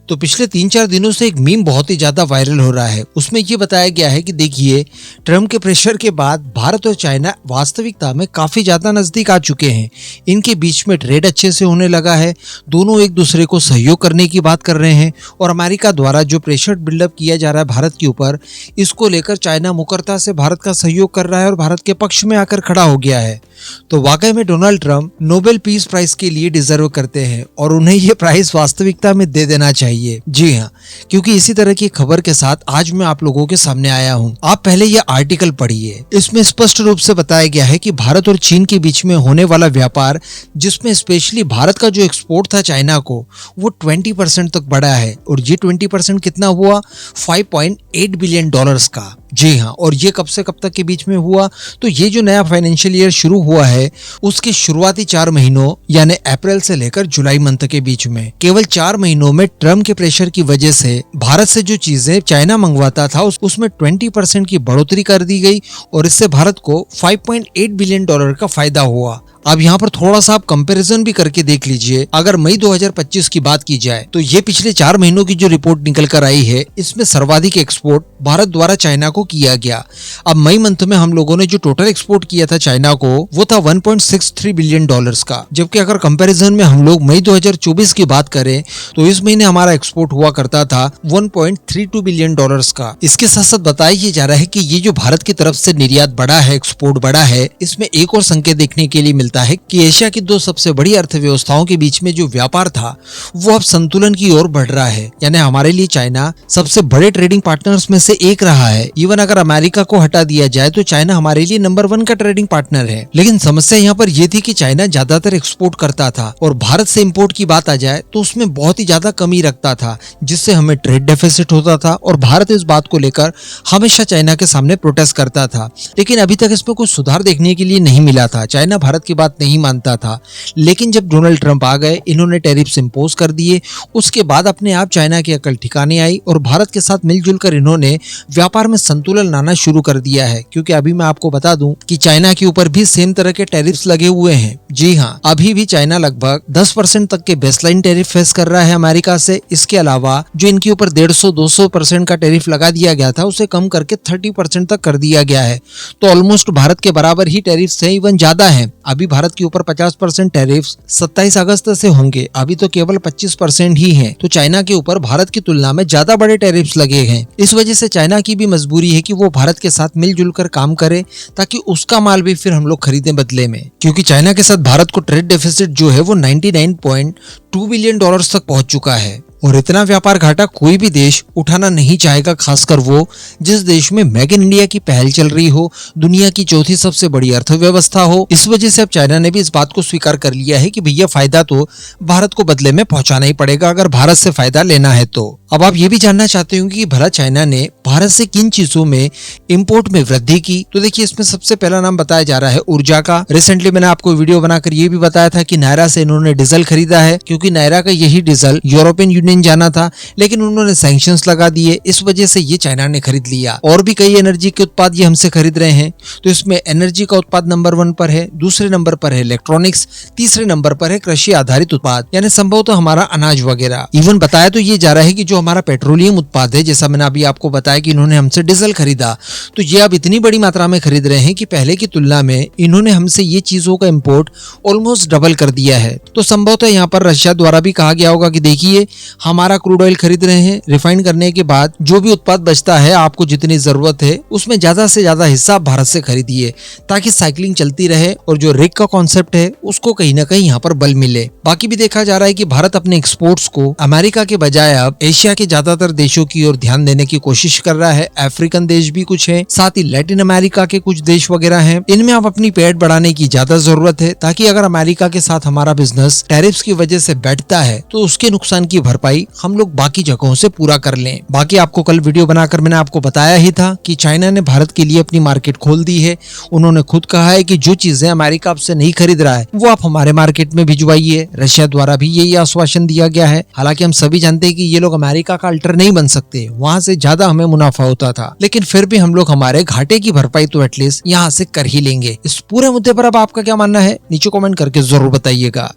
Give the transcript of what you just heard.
तो पिछले 3-4 दिनों से एक मीम बहुत ही ज्यादा वायरल हो रहा है। उसमें ये बताया गया है कि देखिए, ट्रम्प के प्रेशर के बाद भारत और चाइना वास्तविकता में काफी ज्यादा नजदीक आ चुके हैं। इनके बीच में ट्रेड अच्छे से होने लगा है, दोनों एक दूसरे को सहयोग करने की बात कर रहे हैं और अमेरिका द्वारा जो प्रेशर बिल्डअप किया जा रहा है भारत के ऊपर, इसको लेकर चाइना मुकरता से भारत का सहयोग कर रहा है और भारत के पक्ष में आकर खड़ा हो गया है। तो वाकई में Donald Trump Nobel Peace Prize के लिए डिजर्व करते हैं और उन्हें ये प्राइज वास्तविकता में दे देना चाहिए। जी हाँ, क्योंकि इसी तरह की खबर के साथ आज मैं आप लोगों के सामने आया हूँ। आप पहले ये आर्टिकल पढ़िए। इसमें स्पष्ट रूप से बताया गया है कि भारत और चीन के बीच में होने वाला व्यापार, जिसमें स्पेशली भारत का जो एक्सपोर्ट था चाइना को, वो 20% तक बढ़ा है और ये 20% कितना हुआ? $5.8 बिलियन का। जी हाँ, और ये कब से कब तक के बीच में हुआ? तो ये जो नया फाइनेंशियल ईयर शुरू हुआ है उसके शुरुआती 4 महीनों यानी अप्रैल से लेकर जुलाई मंथ के बीच में, केवल 4 महीनों में ट्रम्प के प्रेशर की वजह से भारत से जो चीजें चाइना मंगवाता था उसमें 20% की बढ़ोतरी कर दी गई और इससे भारत को $5.8 बिलियन का फायदा हुआ। अब यहाँ पर थोड़ा सा आप कंपैरिजन भी करके देख लीजिए। अगर मई 2025 की बात की जाए तो ये पिछले 4 महीनों की जो रिपोर्ट निकल कर आई है, इसमें सर्वाधिक एक्सपोर्ट भारत द्वारा चाइना को किया गया। अब मई मंथ में हम लोगों ने जो टोटल एक्सपोर्ट किया था चाइना को, वो था $1.63 बिलियन का। जबकि अगर कंपैरिजन में हम लोग मई 2024 की बात करें तो इस महीने हमारा एक्सपोर्ट हुआ करता था $1.32 बिलियन का। इसके साथ साथ बताया जा रहा है कि ये जो भारत की तरफ से निर्यात बढ़ा है, एक्सपोर्ट बढ़ा है, इसमें एक और संकेत देखने के लिए मिलता है कि एशिया की 2 सबसे बड़ी अर्थव्यवस्थाओं के बीच में जो व्यापार था वो अब संतुलन की ओर बढ़ रहा है। यानी हमारे लिए चाइना सबसे बड़े ट्रेडिंग पार्टनर्स में से एक रहा है। इवन अगर अमेरिका को हटा दिया जाए तो चाइना हमारे लिए नंबर 1 का ट्रेडिंग पार्टनर है। लेकिन समस्या यहाँ पर यह थी कि चाइना ज्यादातर एक्सपोर्ट करता था और भारत से इंपोर्ट की बात आ जाए तो उसमें बहुत ही ज्यादा कमी रखता था, जिससे हमें ट्रेड डेफिसिट होता था और भारत इस बात को लेकर हमेशा चाइना के सामने प्रोटेस्ट करता था। लेकिन अभी तक इसमें कुछ सुधार देखने के लिए नहीं मिला था। चाइना भारत की बात नहीं मानता था। लेकिन जब डोनाल्ड ट्रंप आ गए, इन्होंने टैरिफ्स इंपोज कर दिए, उसके बाद अपने आप चाइना की अकल ठिकाने आई और भारत के साथ मिलजुल कर इन्होंने व्यापार में संतुलन लाना शुरू कर दिया है। क्योंकि अभी मैं आपको बता दूं कि चाइना के ऊपर भी सेम तरह के टैरिफ्स लगे हुए हैं। जी हाँ, अभी भी चाइना लगभग 10% तक के बेसलाइन टैरिफ फेस कर रहा है अमेरिका से। इसके अलावा जो इनके ऊपर 150-200% का टैरिफ लगा दिया गया था, उसे कम करके 30% तक कर दिया गया है। तो ऑलमोस्ट भारत के बराबर ही टैरिफ से इवन ज्यादा है। अभी भारत के ऊपर 50% टैरिफ्स 27 अगस्त से होंगे, अभी तो केवल 25% ही हैं। तो चाइना के ऊपर भारत की तुलना में ज्यादा बड़े टैरिफ्स लगे हैं। इस वजह से चाइना की भी मजबूरी है कि वो भारत के साथ मिलजुल कर काम करे ताकि उसका माल भी फिर हम लोग खरीदें बदले में। क्योंकि चाइना के साथ भारत को ट्रेड डेफिसिट जो है वो $99.2 बिलियन तक पहुंच चुका है और इतना व्यापार घाटा कोई भी देश उठाना नहीं चाहेगा, खासकर वो जिस देश में मेक इन इंडिया की पहल चल रही हो, दुनिया की 4थी सबसे बड़ी अर्थव्यवस्था हो। इस वजह से अब चाइना ने भी इस बात को स्वीकार कर लिया है कि भैया फायदा तो भारत को बदले में पहुंचाना ही पड़ेगा अगर भारत से फायदा लेना है तो। अब आप ये भी जानना चाहते होंगे कि भला चाइना ने भारत से किन चीजों में इंपोर्ट में वृद्धि की, तो देखिए इसमें सबसे पहला नाम बताया जा रहा है ऊर्जा का। रिसेंटली मैंने आपको वीडियो बनाकर ये भी बताया था कि नायरा से इन्होंने डीजल खरीदा है, क्योंकि नायरा का यही डीजल यूरोपियन यूनियन जाना था, लेकिन उन्होंने सैंक्शंस लगा दिए। इस वजह से ये चाइना ने खरीद लिया। और भी कई एनर्जी के उत्पाद ये हमसे खरीद रहे हैं। तो इसमें एनर्जी का उत्पाद नंबर 1 पर है, दूसरे नंबर पर है इलेक्ट्रॉनिक्स, तीसरे नंबर पर है कृषि आधारित उत्पाद, यानी संभवतः हमारा अनाज वगैरह। इवन बताया तो ये जा रहा है कि जो हमारा पेट्रोलियम उत्पाद है, जैसा मैंने अभी आपको बताया कि इन्होंने हमसे डीजल खरीदा, तो ये अब इतनी बड़ी मात्रा में खरीद रहे हैं कि पहले की तुलना में इन्होंने हमसे ये चीजों का इंपोर्ट ऑलमोस्ट डबल कर दिया है। तो संभवतः यहाँ पर रशिया द्वारा भी कहा गया होगा कि देखिए हमारा क्रूड ऑयल खरीद रहे हैं, रिफाइन करने के बाद जो भी उत्पाद बचता है, आपको जितनी जरूरत है उसमें ज्यादा से ज्यादा हिस्सा भारत से खरीदिए ताकि साइकिलिंग चलती रहे और जो रेक का कॉन्सेप्ट है उसको कहीं ना कहीं यहाँ पर बल मिले। बाकी भी देखा जा रहा है कि भारत अपने एक्सपोर्ट्स को अमेरिका के बजाय अब एशिया के ज्यादातर देशों की ओर ध्यान देने की कोशिश कर रहा है। अफ्रीकन देश भी कुछ है, साथ ही लैटिन अमेरिका के कुछ देश वगैरह हैं। इनमें अब अपनी पैठ बढ़ाने की ज्यादा जरूरत है ताकि अगर अमेरिका के साथ हमारा बिजनेस टैरिफ्स की वजह से बैठता है तो उसके नुकसान की भरपाई हम लोग बाकी जगहों से पूरा कर लें। बाकी आपको कल वीडियो बनाकर मैंने आपको बताया ही था कि चाइना ने भारत के लिए अपनी मार्केट खोल दी है। उन्होंने खुद कहा है कि जो चीजें अमेरिका आपसे नहीं खरीद रहा है वो आप हमारे मार्केट में भिजवाइए। रशिया द्वारा भी यही आश्वासन दिया गया है। हालांकि हम सभी जानते हैं कि ये लोग अमेरिका का अल्टर नहीं बन सकते, वहां से ज्यादा हमें मुनाफा होता था, लेकिन फिर भी हम लोग हमारे घाटे की भरपाई तो एटलीस्ट यहाँ से कर ही लेंगे। इस पूरे मुद्दे पर अब आपका क्या मानना है नीचे कमेंट करके जरूर बताइएगा।